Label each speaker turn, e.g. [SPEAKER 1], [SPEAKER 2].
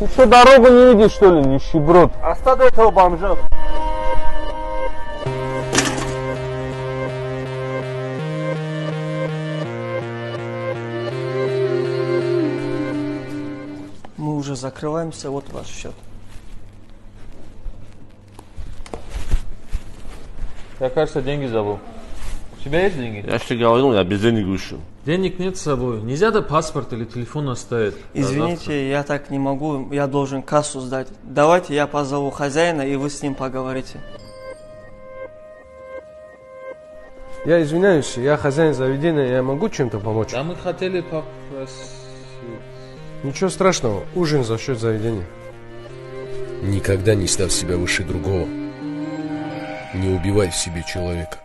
[SPEAKER 1] Ты что, дорогу не видишь, что ли, нищеброд?
[SPEAKER 2] Оставь этого бомжа.
[SPEAKER 3] Мы уже закрываемся, вот ваш счет.
[SPEAKER 1] Я, кажется, деньги забыл. У тебя есть деньги?
[SPEAKER 2] Я же тебе говорил, я без денег вышел.
[SPEAKER 4] Денег нет с собой. Нельзя да паспорт или телефон оставить.
[SPEAKER 3] Извините, я так не могу, я должен кассу сдать. Давайте я позову хозяина, и вы с ним поговорите.
[SPEAKER 5] Я извиняюсь, я хозяин заведения, я могу чем-то помочь?
[SPEAKER 4] Да мы хотели попросить.
[SPEAKER 5] Ничего страшного, ужин за счет заведения.
[SPEAKER 6] Никогда не ставь себя выше другого. Не убивай в себе человека.